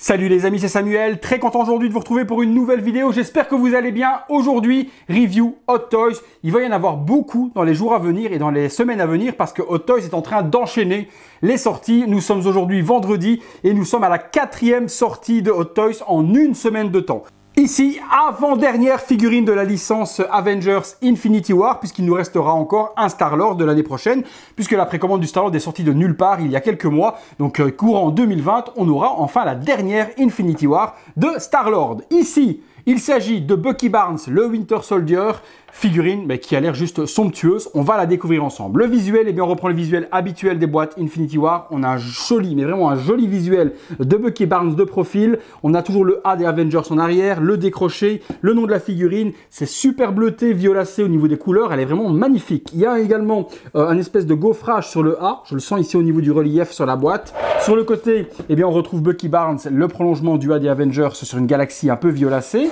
Salut les amis, c'est Samuel, très content aujourd'hui de vous retrouver pour une nouvelle vidéo, j'espère que vous allez bien. Aujourd'hui, review Hot Toys, il va y en avoir beaucoup dans les jours à venir et dans les semaines à venir parce que Hot Toys est en train d'enchaîner les sorties. Nous sommes aujourd'hui vendredi et nous sommes à la 4e sortie de Hot Toys en une semaine de temps. Ici, avant-dernière figurine de la licence Avengers Infinity War, puisqu'il nous restera encore un Star-Lord de l'année prochaine, puisque la précommande du Star-Lord est sortie de nulle part il y a quelques mois. Donc courant 2020, on aura enfin la dernière Infinity War de Star-Lord. Ici, il s'agit de Bucky Barnes, le Winter Soldier, figurine mais qui a l'air juste somptueuse. On va la découvrir ensemble. Le visuel, eh bien, on reprend le visuel habituel des boîtes Infinity War. On a un joli, mais vraiment un joli visuel de Bucky Barnes de profil. On a toujours le A des Avengers en arrière, le décroché, le nom de la figurine. C'est super bleuté, violacé au niveau des couleurs. Elle est vraiment magnifique. Il y a également un espèce de gaufrage sur le A. Je le sens ici au niveau du relief sur la boîte. Sur le côté, eh bien, on retrouve Bucky Barnes, le prolongement du A des Avengers sur une galaxie un peu violacée.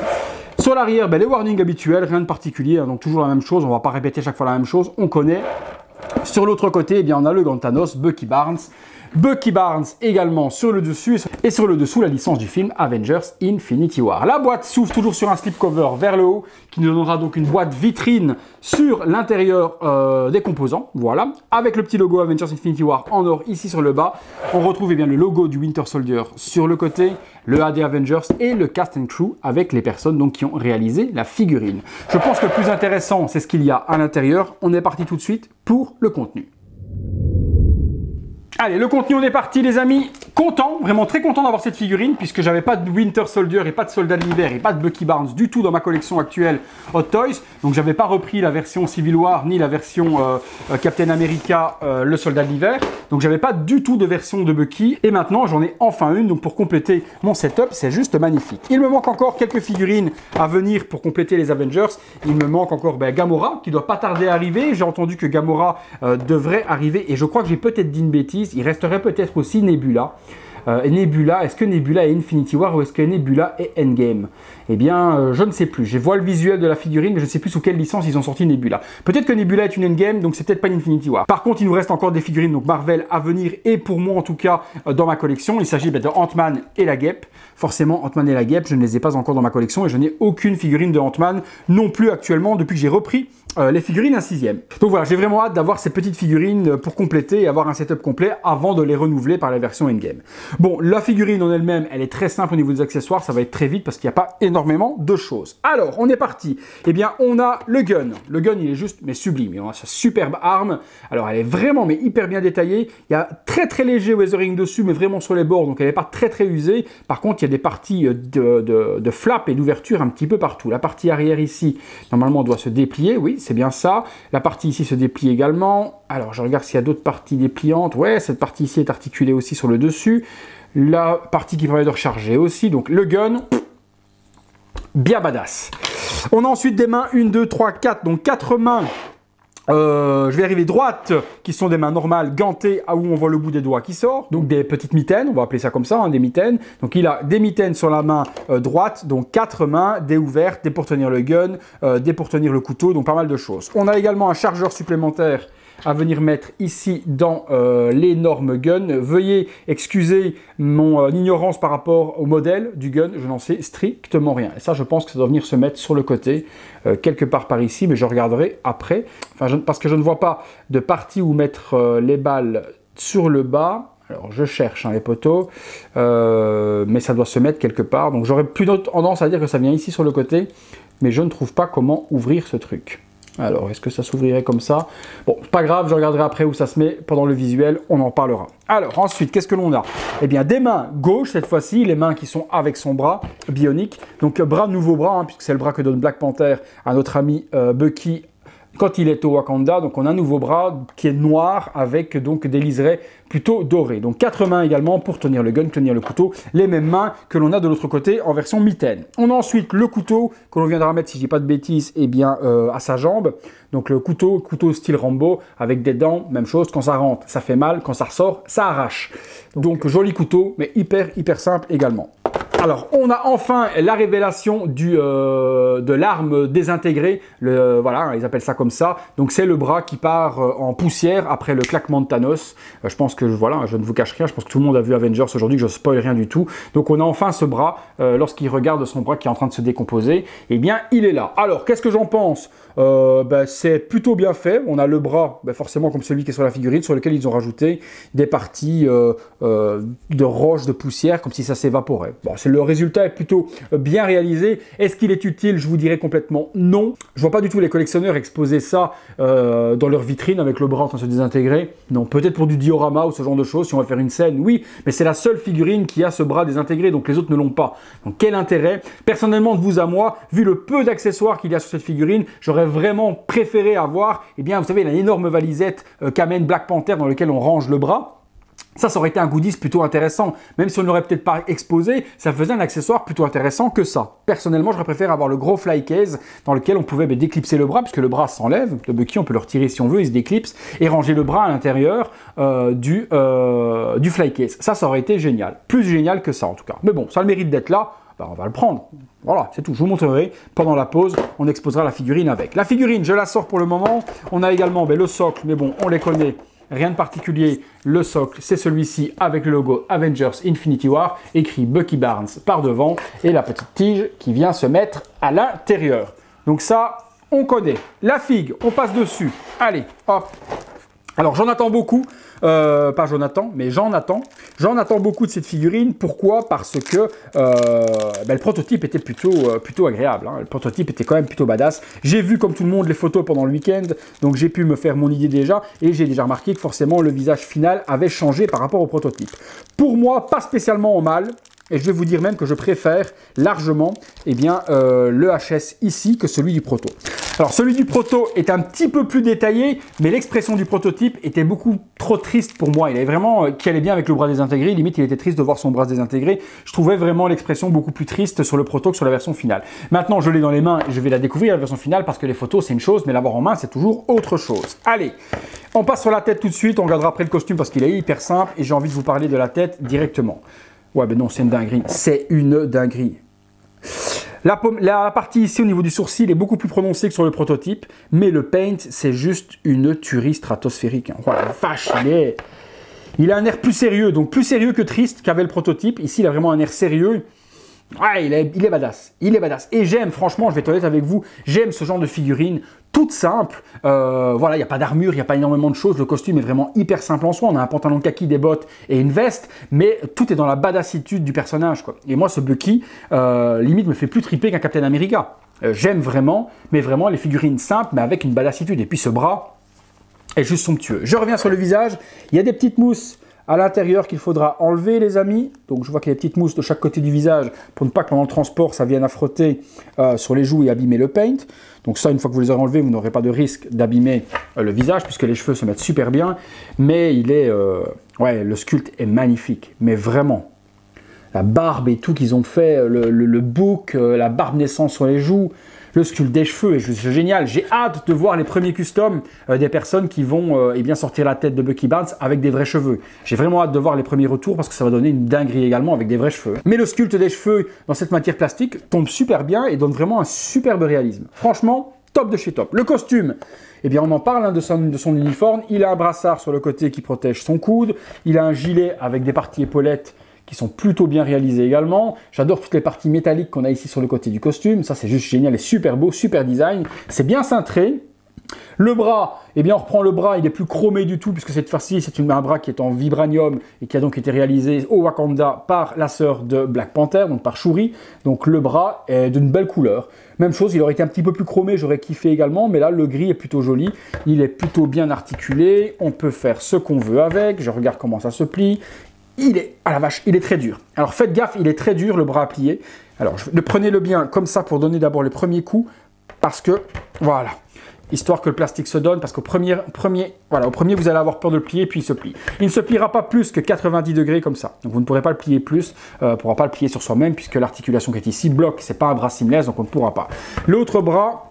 Sur l'arrière, les warnings habituels, rien de particulier, hein, donc toujours la même chose, on ne va pas répéter chaque fois la même chose, on connaît. Sur l'autre côté, eh bien, on a le grand Thanos, Bucky Barnes. Bucky Barnes également sur le dessus et sur le dessous la licence du film Avengers Infinity War. La boîte s'ouvre toujours sur un slipcover vers le haut qui nous donnera donc une boîte vitrine sur l'intérieur des composants, voilà, avec le petit logo Avengers Infinity War en or ici sur le bas. On retrouve eh bien, le logo du Winter Soldier sur le côté, le A des Avengers et le cast and crew avec les personnes donc, qui ont réalisé la figurine. Je pense que le plus intéressant c'est ce qu'il y a à l'intérieur. On est parti tout de suite pour le contenu. Allez, le contenu, on est parti les amis. Content, vraiment très content d'avoir cette figurine puisque j'avais pas de Winter Soldier et pas de Soldat de l'hiver et pas de Bucky Barnes du tout dans ma collection actuelle Hot Toys. Donc j'avais pas repris la version Civil War ni la version Captain America, le Soldat de l'hiver. Donc j'avais pas du tout de version de Bucky et maintenant j'en ai enfin une. Donc pour compléter mon setup, c'est juste magnifique. Il me manque encore quelques figurines à venir pour compléter les Avengers. Il me manque encore Gamora qui doit pas tarder à arriver. J'ai entendu que Gamora devrait arriver et je crois que j'ai peut-être dit une bêtise. Il resterait peut-être aussi Nebula. Nebula, est-ce que Nebula est Infinity War ou est-ce que Nebula est Endgame? Eh bien, je ne sais plus. Je vois le visuel de la figurine, mais je ne sais plus sous quelle licence ils ont sorti Nebula. Peut-être que Nebula est une Endgame, donc c'est peut-être pas une Infinity War. Par contre, il nous reste encore des figurines, donc Marvel à venir, et pour moi en tout cas, dans ma collection. Il s'agit de Ant-Man et la Guêpe. Forcément, Ant-Man et la Guêpe, je ne les ai pas encore dans ma collection et je n'ai aucune figurine de Ant-Man non plus actuellement depuis que j'ai repris les figurines à 6e. Donc voilà, j'ai vraiment hâte d'avoir ces petites figurines pour compléter et avoir un setup complet avant de les renouveler par la version Endgame. Bon, la figurine en elle-même, elle est très simple au niveau des accessoires, ça va être très vite parce qu'il n'y a pas énormément de choses. Alors, on est parti. Eh bien, on a le gun. Le gun, il est juste, mais sublime. Il a sa superbe arme. Alors, elle est vraiment, mais hyper bien détaillée. Il y a très léger weathering dessus, mais vraiment sur les bords, donc elle n'est pas très usée. Par contre, il y a des parties de flap et d'ouverture un petit peu partout. La partie arrière ici, normalement, doit se déplier, oui, c'est bien ça. La partie ici se déplie également. Alors, je regarde s'il y a d'autres parties dépliantes. Ouais, cette partie ici est articulée aussi sur le dessus. La partie qui permet de recharger aussi. Donc, le gun, bien badass. On a ensuite des mains, 1, 2, 3, 4. Donc, 4 mains. Je vais arriver droite, qui sont des mains normales, gantées, à où on voit le bout des doigts qui sort. Donc des petites mitaines, on va appeler ça comme ça, hein, des mitaines. Donc il a des mitaines sur la main droite, donc 4 mains, des ouvertes, des pour tenir le gun, des pour tenir le couteau, donc pas mal de choses. On a également un chargeur supplémentaire à venir mettre ici dans l'énorme gun. Veuillez excuser mon ignorance par rapport au modèle du gun, je n'en sais strictement rien. Et ça, je pense que ça doit venir se mettre sur le côté, quelque part par ici, mais je regarderai après. Enfin, parce que je ne vois pas de partie où mettre les balles sur le bas. Alors, je cherche les poteaux, mais ça doit se mettre quelque part. Donc, j'aurais plutôt tendance à dire que ça vient ici sur le côté, mais je ne trouve pas comment ouvrir ce truc. Alors, est-ce que ça s'ouvrirait comme ça? Bon, pas grave, je regarderai après où ça se met pendant le visuel, on en parlera. Alors, ensuite, qu'est-ce que l'on a? Eh bien, des mains gauches, cette fois-ci, les mains qui sont avec son bras bionique. Donc, nouveau bras, puisque c'est le bras que donne Black Panther à notre ami Bucky quand il est au Wakanda. Donc, on a un nouveau bras qui est noir avec donc des liserés plutôt dorés. Donc, 4 mains également pour tenir le gun, tenir le couteau. Les mêmes mains que l'on a de l'autre côté en version mitaine. On a ensuite le couteau que l'on viendra mettre, si je dis pas de bêtises, eh bien, à sa jambe. Donc, le couteau style Rambo avec des dents, même chose. Quand ça rentre, ça fait mal. Quand ça ressort, ça arrache. Donc, joli couteau, mais hyper simple également. Alors, on a enfin la révélation de l'arme désintégrée. Voilà, ils appellent ça comme ça. Donc, c'est le bras qui part en poussière après le claquement de Thanos. Je pense que, voilà, je ne vous cache rien. Je pense que tout le monde a vu Avengers aujourd'hui, que je ne spoil rien du tout. Donc, on a enfin ce bras. Lorsqu'il regarde son bras qui est en train de se décomposer, eh bien, il est là. Alors, qu'est-ce que j'en pense? C'est plutôt bien fait. On a le bras, forcément comme celui qui est sur la figurine, sur lequel ils ont rajouté des parties de roche, de poussière, comme si ça s'évaporait. Bon, le résultat est plutôt bien réalisé. Est-ce qu'il est utile? Je vous dirais complètement non. Je vois pas du tout les collectionneurs exposer ça dans leur vitrine avec le bras en train de se désintégrer. Non, peut-être pour du diorama ou ce genre de choses, si on va faire une scène, oui, mais c'est la seule figurine qui a ce bras désintégré, donc les autres ne l'ont pas. Donc quel intérêt? Personnellement, de vous à moi, vu le peu d'accessoires qu'il y a sur cette figurine, j'aurais vraiment préféré avoir, eh bien, vous savez, l'énorme valisette qu'amène Black Panther dans lequel on range le bras. Ça aurait été un goodies plutôt intéressant. Même si on ne l'aurait peut-être pas exposé, ça faisait un accessoire plutôt intéressant que ça. Personnellement, j'aurais préféré avoir le gros fly case dans lequel on pouvait déclipser le bras, puisque le bras s'enlève. Le Bucky, on peut le retirer si on veut, il se déclipse, et ranger le bras à l'intérieur du fly case. Ça aurait été génial. Plus génial que ça, en tout cas. Mais bon, ça a le mérite d'être là. On va le prendre. Voilà, c'est tout. Je vous montrerai pendant la pause. On exposera la figurine avec. La figurine, je la sors pour le moment. On a également le socle, mais bon, on les connaît. Rien de particulier, le socle, c'est celui-ci avec le logo Avengers Infinity War, écrit Bucky Barnes par devant, et la petite tige qui vient se mettre à l'intérieur. Donc ça, on connaît. La figue, on passe dessus. Allez, hop. Alors j'en attends beaucoup, pas Jonathan, mais j'en attends beaucoup de cette figurine. Pourquoi? Parce que le prototype était plutôt agréable, hein. Le prototype était quand même plutôt badass. J'ai vu comme tout le monde les photos pendant le week-end, donc j'ai pu me faire mon idée déjà, et j'ai déjà remarqué que forcément le visage final avait changé par rapport au prototype. Pour moi, pas spécialement en mal. Et je vais vous dire même que je préfère largement le HS ici que celui du proto. Alors celui du proto est un petit peu plus détaillé, mais l'expression du prototype était beaucoup trop triste pour moi. Il avait vraiment qui allait bien avec le bras désintégré, limite il était triste de voir son bras désintégré. Je trouvais vraiment l'expression beaucoup plus triste sur le proto que sur la version finale. Maintenant je l'ai dans les mains et je vais la découvrir la version finale parce que les photos c'est une chose, mais l'avoir en main c'est toujours autre chose. Allez, on passe sur la tête tout de suite, on regardera après le costume parce qu'il est hyper simple et j'ai envie de vous parler de la tête directement. Ouais, mais non, c'est une dinguerie. C'est une dinguerie. La partie ici au niveau du sourcil est beaucoup plus prononcée que sur le prototype, mais le paint, c'est juste une tuerie stratosphérique. Oh la vache, il a un air plus sérieux, donc plus sérieux que triste qu'avait le prototype. Ici, il a vraiment un air sérieux. Ouais, il est badass. Il est badass. Et j'aime, franchement, je vais être honnête avec vous, j'aime ce genre de figurine toute simple. Voilà, il n'y a pas d'armure, il n'y a pas énormément de choses. Le costume est vraiment hyper simple en soi. On a un pantalon kaki, des bottes et une veste, mais tout est dans la badassitude du personnage, quoi. Et moi, ce Bucky, limite, me fait plus triper qu'un Captain America. J'aime vraiment, mais vraiment les figurines simples, mais avec une badassitude. Et puis ce bras est juste somptueux. Je reviens sur le visage. Il y a des petites mousses à l'intérieur qu'il faudra enlever, les amis. Donc je vois qu'il y a des petites mousses de chaque côté du visage pour ne pas que pendant le transport ça vienne à frotter sur les joues et abîmer le paint. Donc ça, une fois que vous les aurez enlevés, vous n'aurez pas de risque d'abîmer le visage puisque les cheveux se mettent super bien. Mais il est, ouais, le sculpte est magnifique, mais vraiment. La barbe et tout qu'ils ont fait, le bouc, la barbe naissante sur les joues, le sculpte des cheveux est juste génial. J'ai hâte de voir les premiers customs des personnes qui vont sortir la tête de Bucky Barnes avec des vrais cheveux. J'ai vraiment hâte de voir les premiers retours parce que ça va donner une dinguerie également avec des vrais cheveux. Mais le sculpte des cheveux dans cette matière plastique tombe super bien et donne vraiment un superbe réalisme. Franchement, top de chez top. Le costume, eh bien on en parle de son uniforme. Il a un brassard sur le côté qui protège son coude. Il a un gilet avec des parties épaulettes qui sont plutôt bien réalisés également. J'adore toutes les parties métalliques qu'on a ici sur le côté du costume. Ça, c'est juste génial et super beau, super design. C'est bien cintré. Le bras, eh bien, on reprend le bras, il est plus chromé du tout, puisque cette fois-ci, c'est un bras qui est en vibranium et qui a donc été réalisé au Wakanda par la sœur de Black Panther, donc par Shuri. Donc le bras est d'une belle couleur. Même chose, il aurait été un petit peu plus chromé, j'aurais kiffé également, mais là, le gris est plutôt joli. Il est plutôt bien articulé. On peut faire ce qu'on veut avec. Je regarde comment ça se plie. Il est, ah la vache, il est très dur. Alors faites gaffe, il est très dur le bras à plier. Alors prenez-le bien comme ça pour donner d'abord les premiers coups, parce que, voilà, histoire que le plastique se donne, parce qu'au premier, vous allez avoir peur de le plier, puis il se plie. Il ne se pliera pas plus que 90 degrés comme ça. Donc vous ne pourrez pas le plier plus, on ne pourra pas le plier sur soi-même, puisque l'articulation qui est ici bloque, c'est pas un bras seamless, donc on ne pourra pas. L'autre bras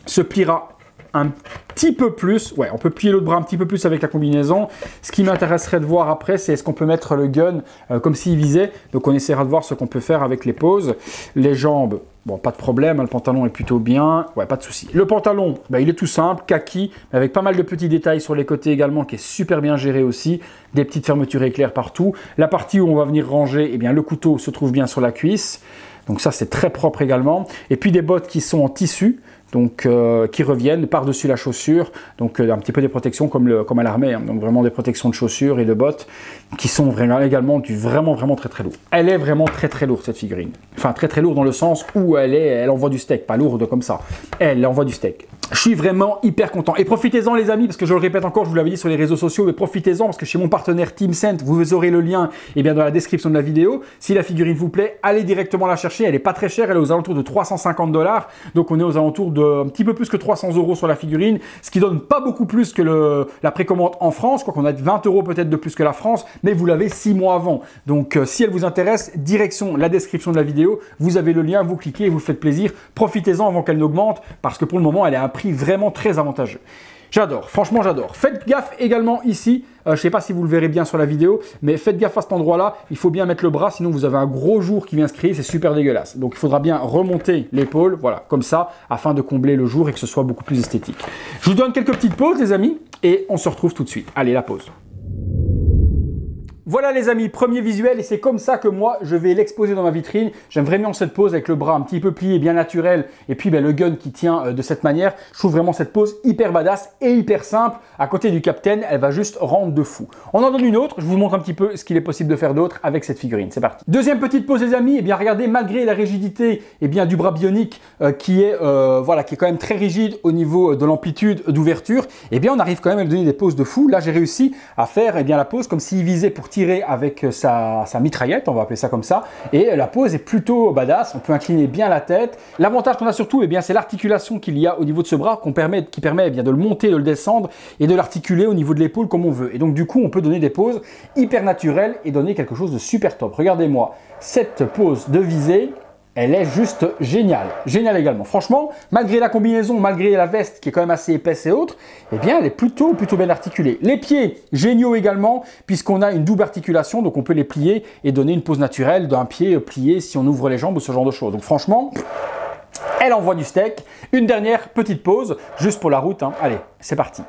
se pliera un petit peu plus. Ouais, on peut plier l'autre bras un petit peu plus avec la combinaison. Ce qui m'intéresserait de voir après, c'est est-ce qu'on peut mettre le gun comme s'il visait. Donc on essaiera de voir ce qu'on peut faire avec les poses. Les jambes, bon, pas de problème, le pantalon est plutôt bien. Ouais, pas de souci. Le pantalon, bah, il est tout simple, kaki, avec pas mal de petits détails sur les côtés également, qui est super bien géré aussi. Des petites fermetures éclairs partout. La partie où on va venir ranger, eh bien, le couteau se trouve bien sur la cuisse. Donc ça, c'est très propre également. Et puis des bottes qui sont en tissu, donc qui reviennent par-dessus la chaussure. Donc un petit peu des protections comme à l'armée. Hein. Donc vraiment des protections de chaussures et de bottes qui sont vraiment, également vraiment très lourd. Elle est vraiment très lourde cette figurine. Enfin très lourde dans le sens où elle envoie du steak, pas lourde comme ça. Elle envoie du steak. Je suis vraiment hyper content. Et profitez-en les amis, parce que je le répète encore, je vous l'avais dit sur les réseaux sociaux, mais profitez-en parce que chez mon partenaire TeamSend, vous aurez le lien dans la description de la vidéo. Si la figurine vous plaît, allez directement la chercher. Elle n'est pas très chère, elle est aux alentours de 350 $. Donc on est aux alentours de un petit peu plus que 300 € sur la figurine, ce qui donne pas beaucoup plus que la précommande en France. Quoi qu'on a 20 € peut-être de plus que la France, mais vous l'avez 6 mois avant. Donc si elle vous intéresse, direction la description de la vidéo, vous avez le lien, vous cliquez et vous faites plaisir. Profitez-en avant qu'elle n'augmente, parce que pour le moment, elle est à un prix vraiment très avantageux. J'adore, franchement j'adore. Faites gaffe également ici, je ne sais pas si vous le verrez bien sur la vidéo, mais faites gaffe à cet endroit-là, il faut bien mettre le bras, sinon vous avez un gros jour qui vient se créer, c'est super dégueulasse. Donc il faudra bien remonter l'épaule, voilà, comme ça, afin de combler le jour et que ce soit beaucoup plus esthétique. Je vous donne quelques petites pauses les amis, et on se retrouve tout de suite. Allez, la pause. Voilà les amis, premier visuel et c'est comme ça que moi je vais l'exposer dans ma vitrine. J'aime vraiment cette pose avec le bras un petit peu plié, bien naturel et puis le gun qui tient de cette manière. Je trouve vraiment cette pose hyper badass et hyper simple. À côté du Captain, elle va juste rendre de fou. On en donne une autre, je vous montre un petit peu ce qu'il est possible de faire d'autre avec cette figurine. C'est parti. Deuxième petite pose les amis, et bien regardez, malgré la rigidité du bras bionique qui est quand même très rigide au niveau de l'amplitude d'ouverture, et bien on arrive quand même à lui donner des poses de fou. Là j'ai réussi à faire la pose comme s'il visait pour tirer avec sa mitraillette, on va appeler ça comme ça, et la pose est plutôt badass, on peut incliner bien la tête. L'avantage qu'on a surtout, c'est l'articulation qu'il y a au niveau de ce bras qui permet de le monter, de le descendre et de l'articuler au niveau de l'épaule comme on veut. Et donc du coup, on peut donner des poses hyper naturelles et donner quelque chose de super top. Regardez-moi, cette pose de visée, elle est juste géniale. Géniale également. Franchement, malgré la combinaison, malgré la veste qui est quand même assez épaisse et autres, elle est plutôt bien articulée. Les pieds, géniaux également, puisqu'on a une double articulation, donc on peut les plier et donner une pose naturelle d'un pied plié si on ouvre les jambes ou ce genre de choses. Donc franchement, elle envoie du steak. Une dernière petite pause, juste pour la route. Hein. Allez, c'est parti.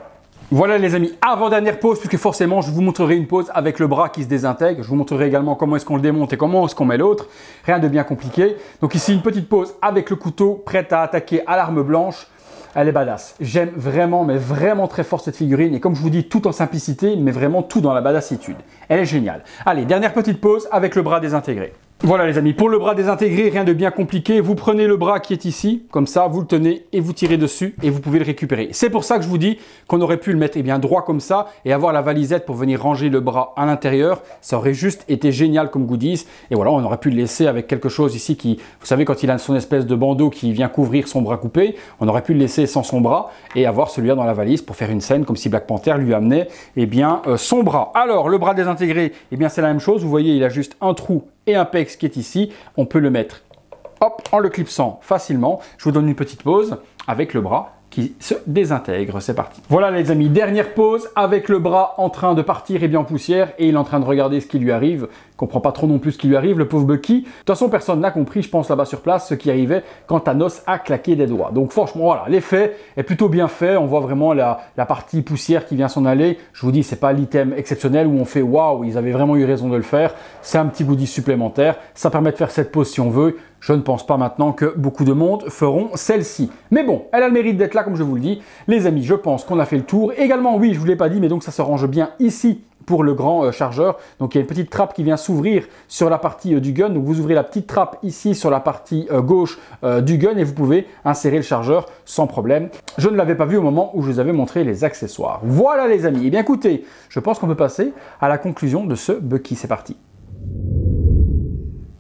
Voilà les amis, avant-dernière pause, puisque forcément je vous montrerai une pose avec le bras qui se désintègre. Je vous montrerai également comment est-ce qu'on le démonte et comment est-ce qu'on met l'autre. Rien de bien compliqué. Donc ici une petite pose avec le couteau, prête à attaquer à l'arme blanche. Elle est badass. J'aime vraiment, mais vraiment très fort cette figurine. Et comme je vous dis, tout en simplicité, mais vraiment tout dans la badassitude. Elle est géniale. Allez, dernière petite pause avec le bras désintégré. Voilà les amis, pour le bras désintégré, rien de bien compliqué. Vous prenez le bras qui est ici, comme ça, vous le tenez et vous tirez dessus et vous pouvez le récupérer. C'est pour ça que je vous dis qu'on aurait pu le mettre droit comme ça et avoir la valisette pour venir ranger le bras à l'intérieur. Ça aurait juste été génial comme goodies. Et voilà, on aurait pu le laisser avec quelque chose ici qui, vous savez, quand il a son espèce de bandeau qui vient couvrir son bras coupé, on aurait pu le laisser sans son bras et avoir celui-là dans la valise pour faire une scène comme si Black Panther lui amenait son bras. Alors, le bras désintégré, c'est la même chose. Vous voyez, il a juste un trou et un pex qui est ici, on peut le mettre en le clipsant facilement. Je vous donne une petite pause avec le bras qui se désintègre. C'est parti. Voilà les amis, dernière pause avec le bras en train de partir en poussière et il est en train de regarder ce qui lui arrive. Il comprend pas trop non plus ce qui lui arrive, le pauvre Bucky. De toute façon, personne n'a compris, je pense là-bas sur place, ce qui arrivait quand Thanos a claqué des doigts. Donc franchement, voilà, l'effet est plutôt bien fait. On voit vraiment la partie poussière qui vient s'en aller. Je vous dis, c'est pas l'item exceptionnel où on fait waouh, ils avaient vraiment eu raison de le faire. C'est un petit goodie supplémentaire. Ça permet de faire cette pause si on veut. Je ne pense pas maintenant que beaucoup de monde feront celle-ci. Mais bon, elle a le mérite d'être là, comme je vous le dis. Les amis, je pense qu'on a fait le tour. Également, oui, je ne vous l'ai pas dit, mais donc ça se range bien ici pour le grand chargeur. Donc il y a une petite trappe qui vient s'ouvrir sur la partie du gun. Donc vous ouvrez la petite trappe ici sur la partie gauche du gun et vous pouvez insérer le chargeur sans problème. Je ne l'avais pas vu au moment où je vous avais montré les accessoires. Voilà les amis. Eh bien écoutez, je pense qu'on peut passer à la conclusion de ce Bucky. C'est parti.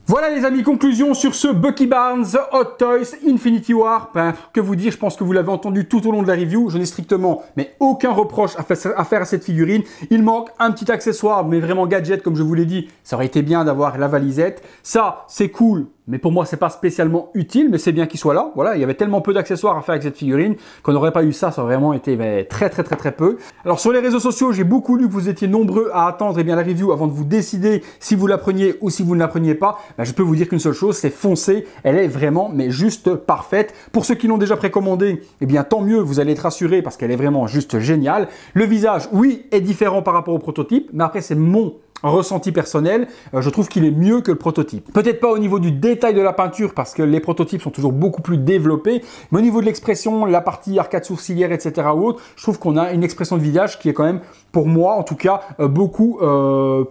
Voilà les amis, conclusion sur ce Bucky Barnes Hot Toys Infinity War. Que vous dire, je pense que vous l'avez entendu tout au long de la review. Je n'ai strictement aucun reproche à faire à cette figurine. Il manque un petit accessoire, mais vraiment gadget, comme je vous l'ai dit. Ça aurait été bien d'avoir la valisette. Ça, c'est cool. mais pour moi c'est pas spécialement utile, mais c'est bien qu'il soit là. Voilà, il y avait tellement peu d'accessoires à faire avec cette figurine qu'on n'aurait pas eu ça, ça aurait vraiment été très peu. Alors sur les réseaux sociaux, j'ai beaucoup lu que vous étiez nombreux à attendre la review avant de vous décider si vous la preniez ou si vous ne la preniez pas. Je peux vous dire qu'une seule chose, c'est foncez, elle est vraiment mais juste parfaite. Pour ceux qui l'ont déjà précommandée, eh bien tant mieux, vous allez être rassurés parce qu'elle est vraiment juste géniale. Le visage, oui, est différent par rapport au prototype, mais après c'est mon ressenti personnel, je trouve qu'il est mieux que le prototype. Peut-être pas au niveau du détail de la peinture parce que les prototypes sont toujours beaucoup plus développés, mais au niveau de l'expression, la partie arcade sourcilière, etc. ou autre, je trouve qu'on a une expression de visage qui est quand même, pour moi en tout cas, beaucoup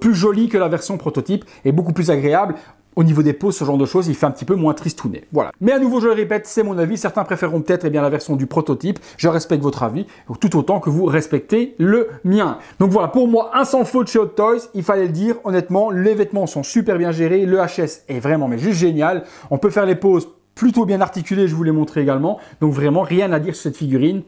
plus jolie que la version prototype et beaucoup plus agréable. Au niveau des poses, ce genre de choses, il fait un petit peu moins tristounet. Voilà. Mais à nouveau, je le répète, c'est mon avis. Certains préféreront peut-être la version du prototype. Je respecte votre avis, tout autant que vous respectez le mien. Donc voilà, pour moi, un sans faute chez Hot Toys. Il fallait le dire, honnêtement, les vêtements sont super bien gérés. Le HS est vraiment mais juste génial. On peut faire les poses plutôt bien articulées, je vous l'ai montré également. Donc vraiment, rien à dire sur cette figurine.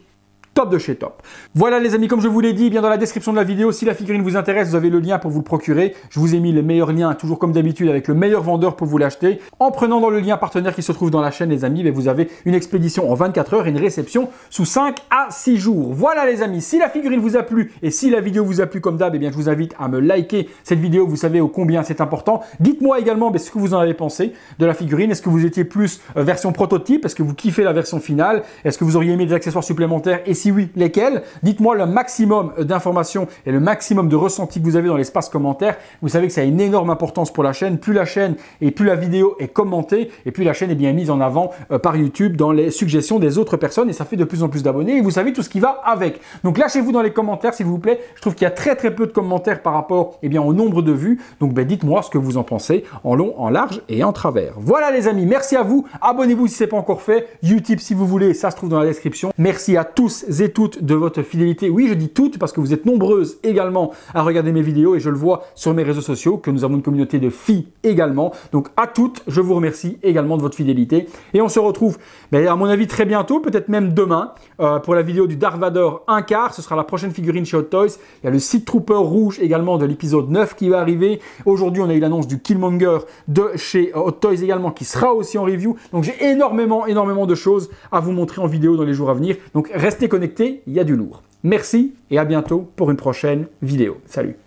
Top de chez top. Voilà les amis, comme je vous l'ai dit, bien dans la description de la vidéo, si la figurine vous intéresse, vous avez le lien pour vous le procurer. Je vous ai mis les meilleurs liens, toujours comme d'habitude, avec le meilleur vendeur pour vous l'acheter. En prenant dans le lien partenaire qui se trouve dans la chaîne, les amis, vous avez une expédition en 24 heures et une réception sous 5 à 6 jours. Voilà les amis, si la figurine vous a plu et si la vidéo vous a plu comme d'hab, je vous invite à me liker cette vidéo, vous savez combien c'est important. Dites-moi également ce que vous en avez pensé de la figurine. Est-ce que vous étiez plus version prototype? Est-ce que vous kiffez la version finale? Est-ce que vous auriez aimé des accessoires supplémentaires? Et si oui, lesquels? Dites-moi le maximum d'informations et le maximum de ressenti que vous avez dans l'espace commentaire. Vous savez que ça a une énorme importance pour la chaîne. Plus la chaîne et plus la vidéo est commentée et plus la chaîne est bien mise en avant par YouTube dans les suggestions des autres personnes et ça fait de plus en plus d'abonnés et vous savez tout ce qui va avec. Donc lâchez-vous dans les commentaires s'il vous plaît. Je trouve qu'il y a très peu de commentaires par rapport au nombre de vues. Donc dites-moi ce que vous en pensez en long, en large et en travers. Voilà les amis, merci à vous. Abonnez-vous si ce n'est pas encore fait. Utip si vous voulez, ça se trouve dans la description. Merci à tous et toutes de votre fidélité. Oui, je dis toutes parce que vous êtes nombreuses également à regarder mes vidéos et je le vois sur mes réseaux sociaux que nous avons une communauté de filles également. Donc à toutes, je vous remercie également de votre fidélité et on se retrouve à mon avis très bientôt, peut-être même demain pour la vidéo du Dark Vador 1/4. Ce sera la prochaine figurine chez Hot Toys. Il y a le Seed Trooper rouge également de l'épisode 9 qui va arriver. Aujourd'hui, on a eu l'annonce du Killmonger de chez Hot Toys également qui sera aussi en review. Donc j'ai énormément de choses à vous montrer en vidéo dans les jours à venir. Donc restez connectés, il y a du lourd. Merci et à bientôt pour une prochaine vidéo. Salut!